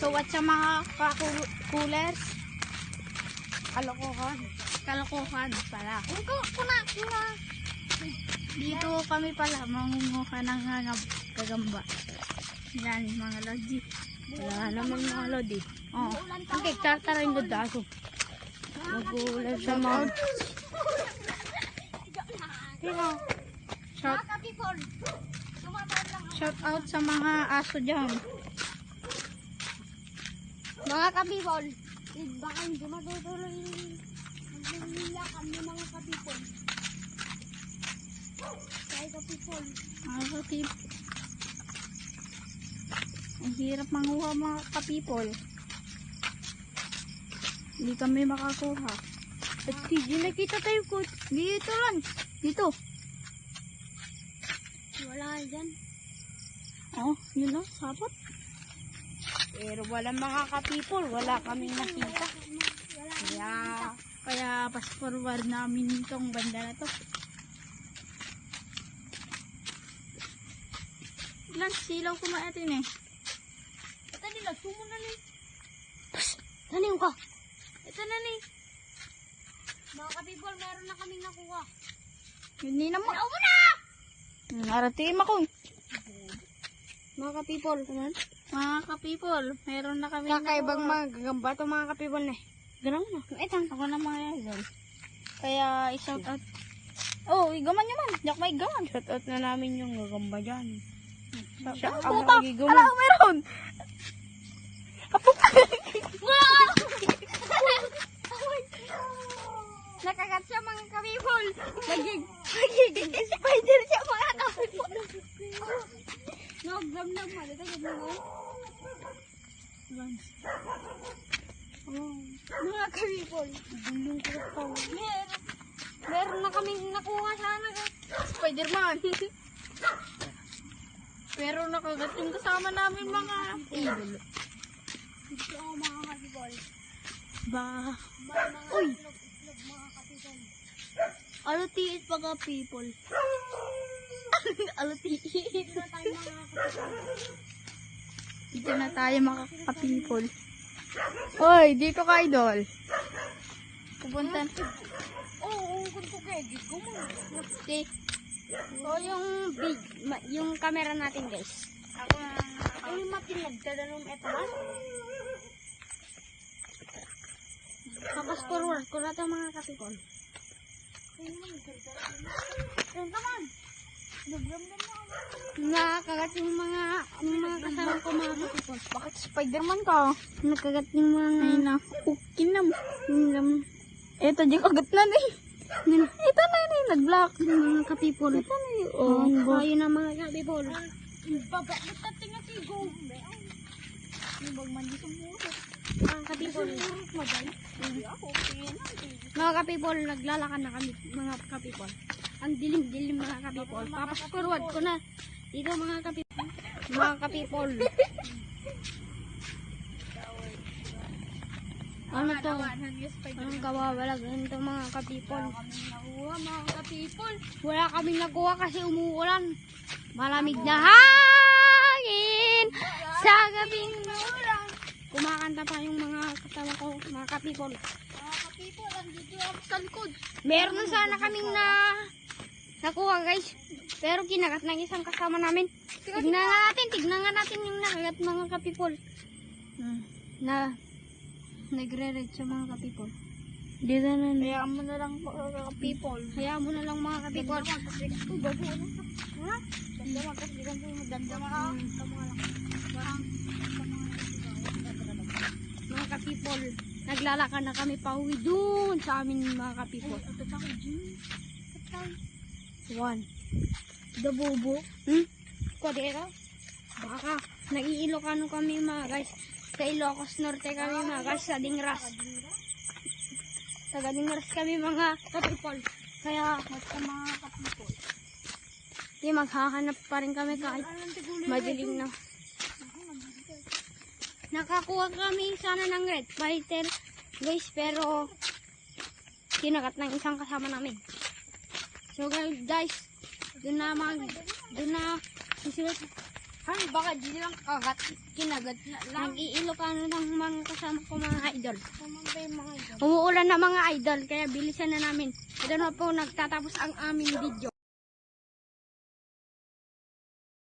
So at sa mga coolers, kalokohan pala. Dito kami pala mangunguha ng gagamba. Yan mga lodi. Wala naman mga lodi. Oh, okay, tara yung daso. Mag-uulan sa mga. Shout out sa mga aso dyan. Mga kapipol, baka hindi matutuloy nila kami mga kapipol. Kaya kapipol. Mga kapipol. Ang hirap manguha mga kapipol. Hindi kami makakuha. At hindi nakita tayo ko. Dito lang. Dito. Wala dyan. Oh, yun o. Sapat. Pero wala mga kapipol, wala kaming nakita. Kaya pass forward namin itong banda na to. Ilan silaw kumaatin eh. Ito nila, sumo na ni. Tanim ka. Ito na ni. Mga kapipol, meron na kaming nakuha. Hindi naman. Ano mo na? Narating ako. Mga kapipol, Mga kapipol, meron na kami kakaibang magagamba ito mga kapipol na. Ganun na. Etang. Ako na mga idol. Kaya i-shout out. Oh, igaman nyo man. Yak may gaman. Shout out na namin yung gagamba dyan. Shout out. Ala, meron. Nakagat siya mga kapipol. Nagiging spider siya mga kapipol. Nagdamdam mo. Ito ganda mo. Mga kapipol. Meron na kaming nakuha sana. Spider-Man. Pero nakagat yung kasama namin mga idol. Ito ako mga kapipol. Uy! Mga kapipol. Alutiit pa ka people. Alutiit. Ito na tayo mga kapipol. Dito na tayo mga ka-people. Hoy, dito ka idol. Pupunta. Oo, kung tukegi ko mo. Okay. So yung camera natin guys. Ako na. Ay mapinagtada nung eto ba? Tapos forward ko na ito mga kapipol. Nakakagat yung mga kasama ko mga kapipol. Bakit Spider-Man ka? Nakagat yung mga Ay na. Okay na mo. Eto, di kagat na na eh. Ito na yun eh. Nag-block. mga kapipol. Ito na yun. Oh, Oh, ayun na mga kapipol. Babakit natin nga tigo. Yung bagman dito mo. Mga kapipol. Mga kapipol, naglalakad na kami mga kapipol. Ang dilim-dilim mga kapipol. Papas forward ko na. Dito mga kapipol. Mga kapipol. Ano to? Anong kawawala? Ganito mga kapipol. Mga kapipol. Wala kaming nakuha kasi umuulan. Malamig na hangin sa gabing ulan. Kumakanta pa yung mga kasama ko, mga kapipol. Mga kapipol, andito ako sa likod. Meron na sana kaming nakuha guys. Pero kinagat ng isang kasama namin. Tignan nga natin yung nakagat mga kapipol. Na nagre-red sa mga kapipol. Dito na. Hayaan mo na lang mga kapipol. Hayaan mo na lang mga kapipol. Mga kapipol, naglalakad na kami pa uwi doon sa amin mga kapipol. One. Dabobo. Kodera? Baka. Nag-iilocano kami mga guys. Sa Ilocos Norte kami mga guys. Sa Dingras. Sa Dingras kami mga kapipol. Kaya Sa mga kapipol. maghahanap pa rin kami kahit madilim na. Nakakuha kami sana ng red fighter guys, pero kinagat ng isang kasama namin. So guys, doon na Ay, baka di lang kagat, kinagat na lang. Nag-iilokano ng mga kasama ko mga idol. Umuulan na mga idol, kaya bilisan na namin. Ito na po, nagtatapos ang aming video.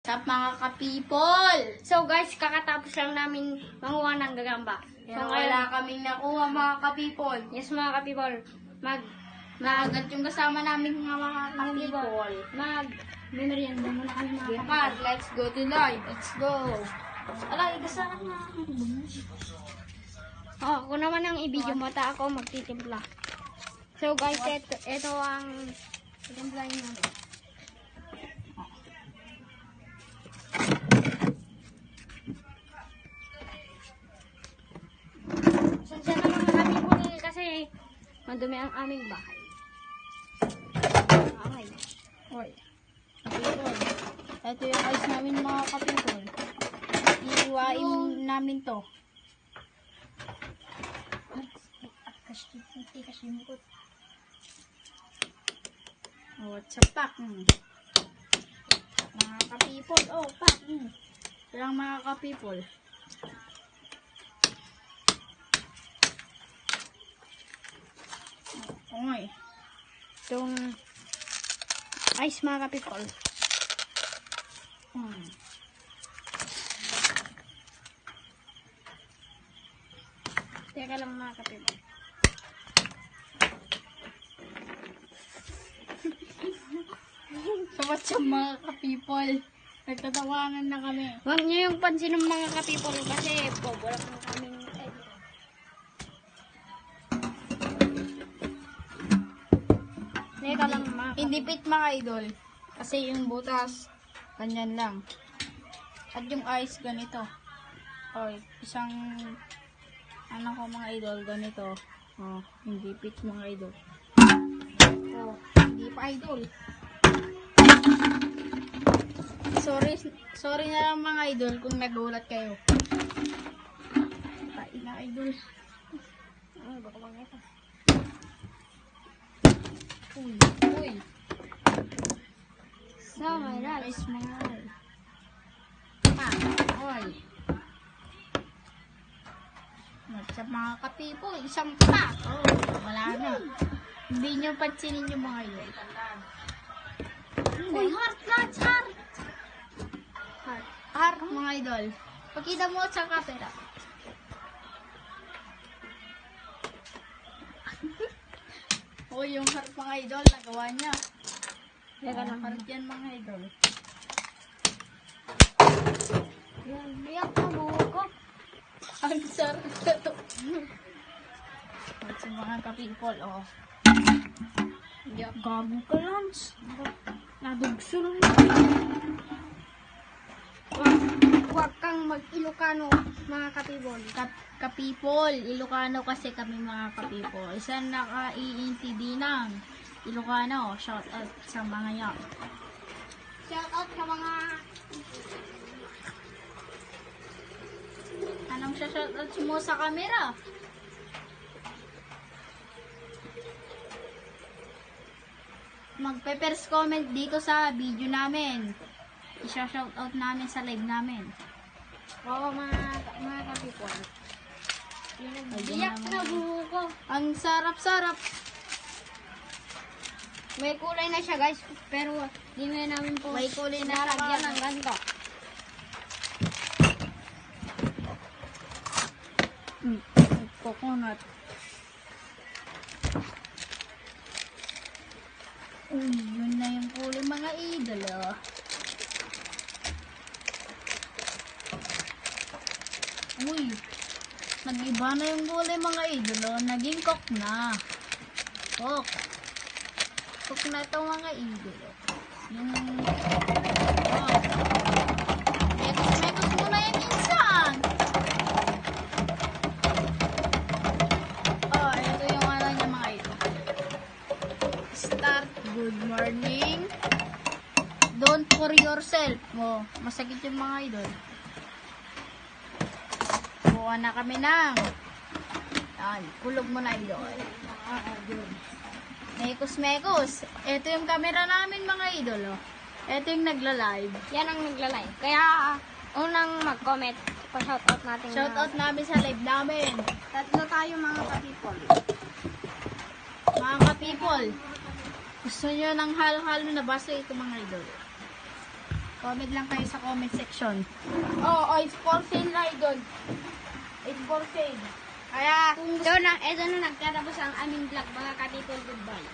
Sup mga ka-people? So guys, kakatapos lang namin manguha ng gagamba. Pero wala kaming nakuha mga ka-people. Yes mga ka-people, Maagat yung kasama namin mga ka-people. Merienda muna kami mga Okay, ka-people. Pat, let's go to live. Let's go. Ala, igasarap na. Ako naman ang ibigyo mata ako magtitimpla. So guys, ito ang titimplahin natin. Sensya na mga kapipol kasi madumi ang aming bahay. Okay. Hoy, ka-people. Ito yung ice namin mga ka-people. Iiwain namin to. Oh, it's a pack. Mga ka-people. Oh, pack. Ito lang mga ka-people. Okay. Itong ice mga kapipol. Teka lang mga kapipol. So, what's up mga ka-people? Nagtatawanan na kami. Huwag niyo yung pansin ng mga kapipol kasi bobo lang ang kaming edit. Teka lang mga kapipol. Hindi pit mga idol. Kasi yung butas, ganyan lang. At yung ice, ganito. O, isang, ano ko mga idol, ganito. O, hindi pit mga idol. O, hindi pa idol. Sorry na lang mga idol kung nagulat kayo. Tain na idol. Ay, baka bang ito. Uy. So, my rice. Ice mga idol. Oy. Sa mga kapipo, isang pack. Oh, wala na. Hindi nyo pansinin yung mga yun. Uy, heart nuts, heart! Heart, mga idol. Pakita mo sa camera. Oh, yung heart mga idol, nagawa niya. Teka lang. Heart yan mga idol. Yan, biyak na buho ko. Ang sarap na to. At sa mga kapipol, oh. Gago ka, Lance. Nadugsol mo. Huwag kang mag-Ilocano, mga kapibol. Kapipol, Ilocano kasi kami mga kapipol. Isa nakaiintindi ng Ilocano. Shout out sa mga yan. Shout out sa mga... Anong shout out mo sa camera? Magpe-first comment dito sa video namin. I-shout out namin sa live namin. Oo, mga kapipol. Biyak na buho ko. Ang sarap-sarap. May kulay na siya, guys. Pero, di na namin po. May kulay na nalagyan siya. ng ganito. Coconut. Uy, yun na yung kulay mga idol, oh. Uy, nag-iba na yung kulay mga idol, oh. Naging coke na. Coke. Coke na ito mga idol, oh. Yung, oh. Metos muna yan minsan. Oh, ito yung ano niya mga idol. Start, good morning. Don't for yourself. Oh, masakit yung mga idol. Buka na kami ng yan, kulog mo na idol. Mekos. Ito yung camera namin mga idol. Oh. Ito yung nagla-live. Yan ang naglalay. Kaya, unang mag-comment, pa-shoutout natin. Shoutout namin sa live namin. Tatlo tayo mga ka-people. Mga ka-people, gusto nyo ng halo-halo na baso ito mga idol. Comment lang kayo sa comment section. It's for sale na idol. It's for sale. Kaya, ito na nagtatapos ang aming vlog mga ka-people. Goodbye.